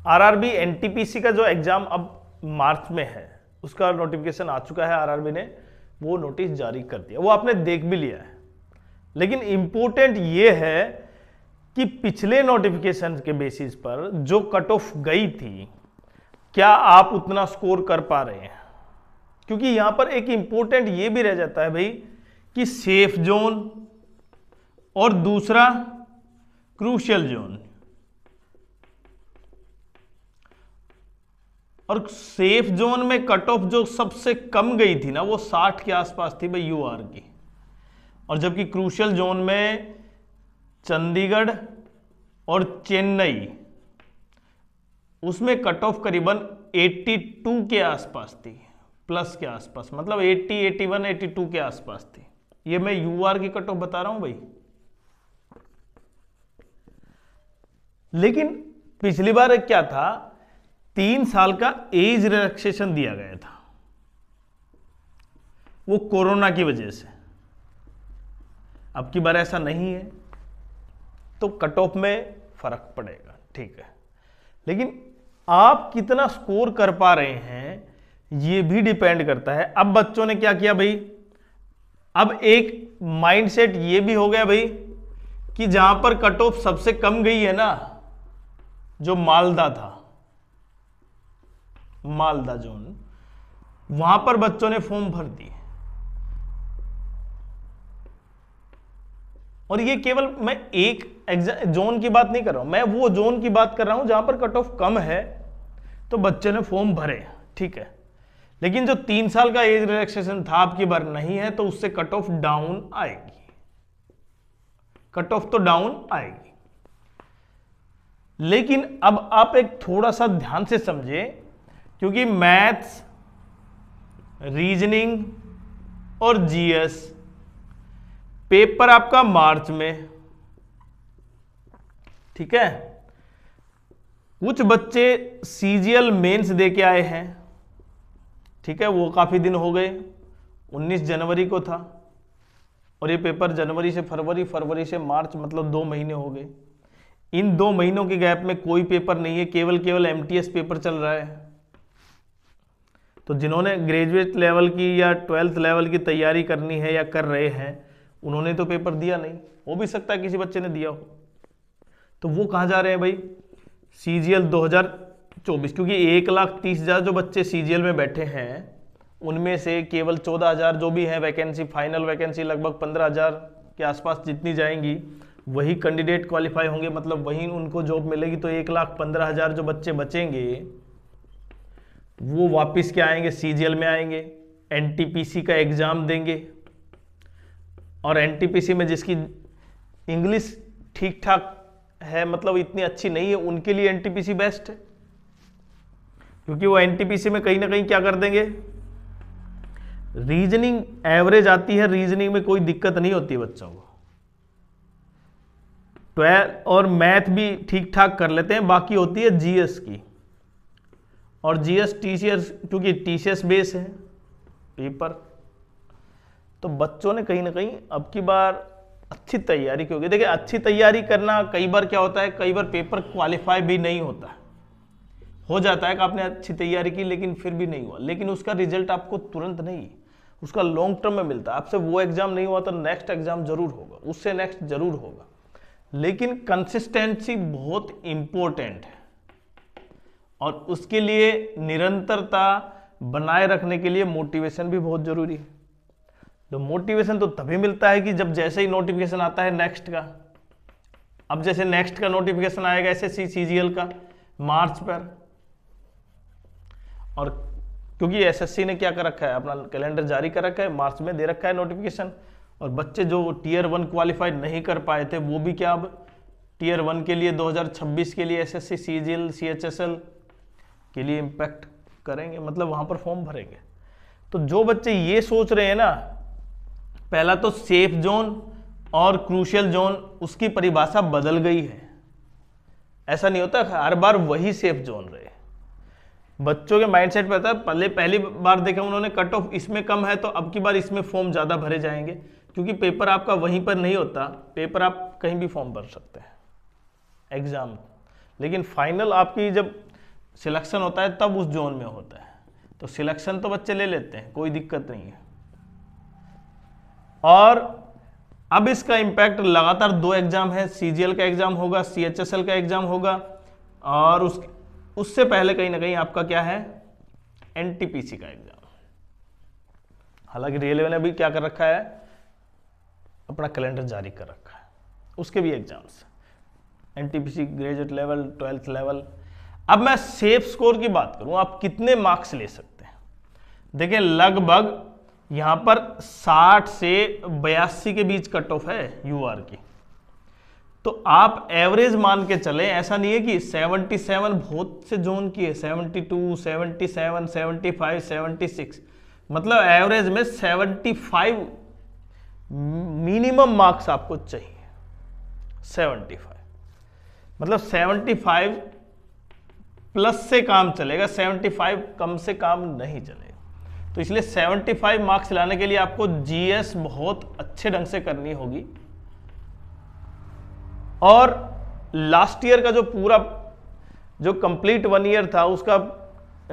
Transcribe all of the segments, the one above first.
RRB NTPC का जो exam अब मार्च में है उसका नोटिफिकेशन आ चुका है, आरआरबी ने वो नोटिस जारी कर दिया, वो आपने देख भी लिया है। लेकिन इंपॉर्टेंट ये है कि पिछले नोटिफिकेशन के बेसिस पर जो कट ऑफ गई थी, क्या आप उतना स्कोर कर पा रहे हैं? क्योंकि यहां पर एक इंपॉर्टेंट ये भी रह जाता है भाई कि सेफ जोन और दूसरा क्रूशियल जोन। और सेफ जोन में कट ऑफ जो सबसे कम गई थी ना वो 60 के आसपास थी भाई यूआर की, और जबकि क्रूशियल जोन में चंडीगढ़ और चेन्नई उसमें कट ऑफ करीबन 82 के आसपास थी, प्लस के आसपास, मतलब 80, 81, 82 के आसपास थी। ये मैं यूआर की कट ऑफ बता रहा हूं भाई। लेकिन पिछली बार क्या था, 3 साल का एज रिलैक्सेशन दिया गया था, वो कोरोना की वजह से। अब की बार ऐसा नहीं है, तो कट ऑफ में फर्क पड़ेगा, ठीक है। लेकिन आप कितना स्कोर कर पा रहे हैं ये भी डिपेंड करता है। अब बच्चों ने क्या किया भाई, अब एक माइंडसेट ये भी हो गया भाई कि जहां पर कट ऑफ सबसे कम गई है ना, जो मालदा था, मालदा जोन, वहां पर बच्चों ने फॉर्म भर दिए। और ये केवल मैं एक जोन की बात नहीं कर रहा हूं, मैं वो जोन की बात कर रहा हूं जहां पर कट ऑफ कम है तो बच्चे ने फॉर्म भरे, ठीक है। लेकिन जो 3 साल का एज रिलैक्सेशन था आपकी बार नहीं है, तो उससे कट ऑफ डाउन आएगी, कट ऑफ तो डाउन आएगी। लेकिन अब आप एक थोड़ा सा ध्यान से समझे, क्योंकि मैथ्स, रीजनिंग और जीएस पेपर आपका मार्च में, ठीक है। कुछ बच्चे सीजीएल मेंस दे के आए हैं, ठीक है, वो काफी दिन हो गए, 19 जनवरी को था, और ये पेपर जनवरी से फरवरी, फरवरी से मार्च, मतलब 2 महीने हो गए। इन 2 महीनों के गैप में कोई पेपर नहीं है, केवल एमटीएस पेपर चल रहा है। तो जिन्होंने ग्रेजुएट लेवल की या 12th लेवल की तैयारी करनी है या कर रहे हैं, उन्होंने तो पेपर दिया नहीं, हो भी सकता है किसी बच्चे ने दिया हो, तो वो कहाँ जा रहे हैं भाई, सीजीएल 2024। क्योंकि 1,30,000 जो बच्चे सीजीएल में बैठे हैं, उनमें से केवल 14,000 जो भी है वैकेंसी, फाइनल वैकेंसी लगभग 15,000 के आसपास जितनी जाएंगी, वही कैंडिडेट क्वालिफाई होंगे, मतलब वही उनको जॉब मिलेगी। तो 1,15,000 जो बच्चे बचेंगे वो वापस क्या आएंगे, सीजीएल में आएंगे, एनटीपीसी का एग्जाम देंगे। और एनटीपीसी में जिसकी इंग्लिश ठीक ठाक है, मतलब इतनी अच्छी नहीं है, उनके लिए एनटीपीसी बेस्ट है, क्योंकि वो एनटीपीसी में कहीं ना कहीं क्या कर देंगे, रीजनिंग एवरेज आती है, रीजनिंग में कोई दिक्कत नहीं होती है बच्चों को, 12 और मैथ भी ठीक ठाक कर लेते हैं। बाकी होती है जीएस की, और जीएस टीसीएस, क्योंकि टीसीएस बेस है पेपर, तो बच्चों ने कहीं ना कहीं अब की बार अच्छी तैयारी की होगी। देखिए, अच्छी तैयारी करना, कई बार क्या होता है, कई बार पेपर क्वालिफाई भी नहीं होता, हो जाता है कि आपने अच्छी तैयारी की लेकिन फिर भी नहीं हुआ, लेकिन उसका रिजल्ट आपको तुरंत नहीं, उसका लॉन्ग टर्म में मिलता है। आपसे वो एग्जाम नहीं हुआ तो नेक्स्ट एग्जाम जरूर होगा, उससे नेक्स्ट जरूर होगा। लेकिन कंसिस्टेंसी बहुत इंपॉर्टेंट है, और उसके लिए निरंतरता बनाए रखने के लिए मोटिवेशन भी बहुत जरूरी है। तो मोटिवेशन तो तभी मिलता है कि जब जैसे ही नोटिफिकेशन आता है नेक्स्ट का, अब जैसे नेक्स्ट का नोटिफिकेशन आएगा एसएससी सीजीएल का मार्च पर, और क्योंकि एसएससी ने क्या कर रखा है, अपना कैलेंडर जारी कर रखा है, मार्च में दे रखा है नोटिफिकेशन, और बच्चे जो टियर 1 क्वालिफाई नहीं कर पाए थे वो भी क्या अब टियर 1 के लिए 2026 के लिए एसएससी सीजीएल सीएचएसएल के लिए इम्पैक्ट करेंगे, मतलब वहां पर फॉर्म भरेंगे। तो जो बच्चे ये सोच रहे हैं ना, पहला तो सेफ जोन और क्रूशियल जोन, उसकी परिभाषा बदल गई है। ऐसा नहीं होता हर बार वही सेफ जोन रहे, बच्चों के माइंडसेट पे आता है। पहली बार देखा उन्होंने कट ऑफ इसमें कम है, तो अब की बार इसमें फॉर्म ज्यादा भरे जाएंगे, क्योंकि पेपर आपका वहीं पर नहीं होता, पेपर आप कहीं भी फॉर्म भर सकते हैं एग्जाम। लेकिन फाइनल आपकी जब सिलेक्शन होता है तब उस जोन में होता है, तो सिलेक्शन तो बच्चे ले लेते हैं, कोई दिक्कत नहीं है। और अब इसका इंपैक्ट लगातार 2 एग्जाम है, सीजीएल का एग्जाम होगा, सीएचएसएल का एग्जाम होगा, और उससे पहले कहीं ना कहीं आपका क्या है, एनटीपीसी का एग्जाम। हालांकि रेलवे ने भी क्या कर रखा है, अपना कैलेंडर जारी कर रखा है, उसके भी exams, NTPC graduate level, 12th level. अब मैं सेफ स्कोर की बात करूं, आप कितने मार्क्स ले सकते हैं। देखिए लगभग यहां पर 60 से 82 के बीच कट ऑफ है यूआर की, तो आप एवरेज मान के चले। ऐसा नहीं है कि 77 बहुत से जोन की है, 72, 77, 75, 76, मतलब एवरेज में 75 मिनिमम मार्क्स आपको चाहिए। 75 मतलब 75 प्लस से काम चलेगा, 75 कम से काम नहीं चलेगा। तो इसलिए 75 मार्क्स लाने के लिए आपको जीएस बहुत अच्छे ढंग से करनी होगी। और लास्ट ईयर का जो पूरा जो कंप्लीट 1 ईयर था, उसका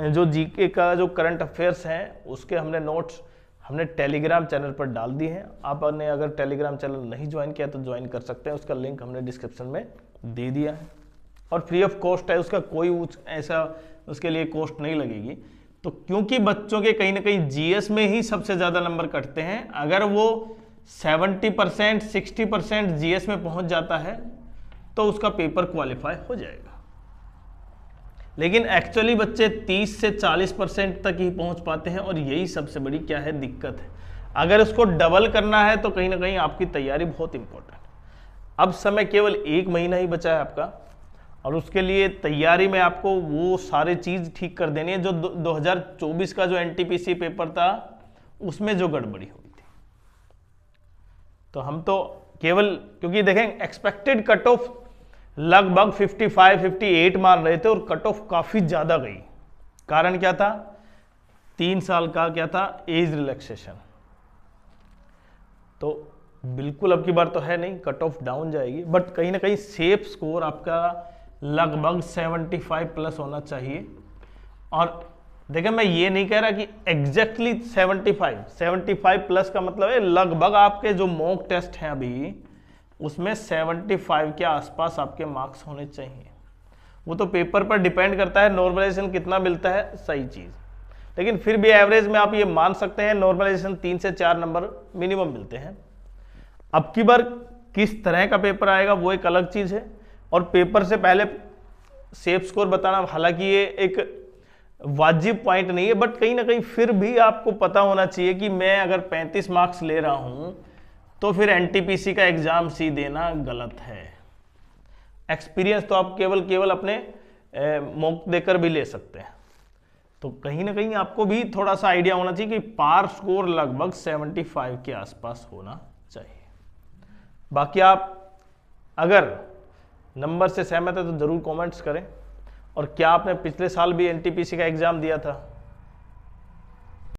जो जीके का जो करंट अफेयर्स हैं, उसके हमने नोट्स हमने टेलीग्राम चैनल पर डाल दिए हैं। आपने अगर टेलीग्राम चैनल नहीं ज्वाइन किया तो ज्वाइन कर सकते हैं, उसका लिंक हमने डिस्क्रिप्शन में दे दिया है, और फ्री ऑफ कॉस्ट है, उसका कोई ऐसा उसके लिए कॉस्ट नहीं लगेगी। तो क्योंकि बच्चों के कहीं ना कहीं जीएस में ही सबसे ज़्यादा नंबर कटते हैं, अगर वो 70%, 60% जीएस में पहुंच जाता है तो उसका पेपर क्वालिफाई हो जाएगा। लेकिन एक्चुअली बच्चे 30 से 40% तक ही पहुंच पाते हैं, और यही सबसे बड़ी क्या है, दिक्कत है। अगर इसको डबल करना है तो कहीं ना कहीं आपकी तैयारी बहुत इंपॉर्टेंट। अब समय केवल 1 महीना ही बचा है आपका, और उसके लिए तैयारी में आपको वो सारे चीज़ ठीक कर देनी है जो 2024 का जो एनटीपीसी पेपर था उसमें जो गड़बड़ी हुई थी। तो हम तो केवल, क्योंकि देखें एक्सपेक्टेड कट ऑफ लगभग 55, 58 मान रहे थे, और कट ऑफ काफ़ी ज़्यादा गई। कारण क्या था, 3 साल का क्या था, एज रिलैक्सेशन। तो बिल्कुल अब की बार तो है नहीं, कट ऑफ डाउन जाएगी, बट कहीं ना कहीं सेफ स्कोर आपका लगभग 75 प्लस होना चाहिए। और देखिए मैं ये नहीं कह रहा कि एग्जैक्टली 75 प्लस का मतलब है लगभग आपके जो मॉक टेस्ट हैं अभी उसमें 75 के आसपास आपके मार्क्स होने चाहिए। वो तो पेपर पर डिपेंड करता है नॉर्मलाइजेशन कितना मिलता है, सही चीज़, लेकिन फिर भी एवरेज में आप ये मान सकते हैं नॉर्मलाइजेशन 3 से 4 नंबर मिनिमम मिलते हैं। अब की बार किस तरह का पेपर आएगा वो एक अलग चीज़ है, और पेपर से पहले सेफ स्कोर बताना हालांकि ये एक वाजिब पॉइंट नहीं है, बट कहीं ना कहीं फिर भी आपको पता होना चाहिए कि मैं अगर 35 मार्क्स ले रहा हूं तो फिर एनटीपीसी का एग्जाम सी देना गलत है। एक्सपीरियंस तो आप केवल अपने मॉक देकर भी ले सकते हैं। तो कहीं ना कहीं आपको भी थोड़ा सा आइडिया होना चाहिए कि पार स्कोर लगभग 75 के आसपास होना चाहिए। बाकी आप अगर नंबर से सहमत है तो जरूर कमेंट्स करें। और क्या आपने पिछले साल भी एनटीपीसी का एग्जाम दिया था?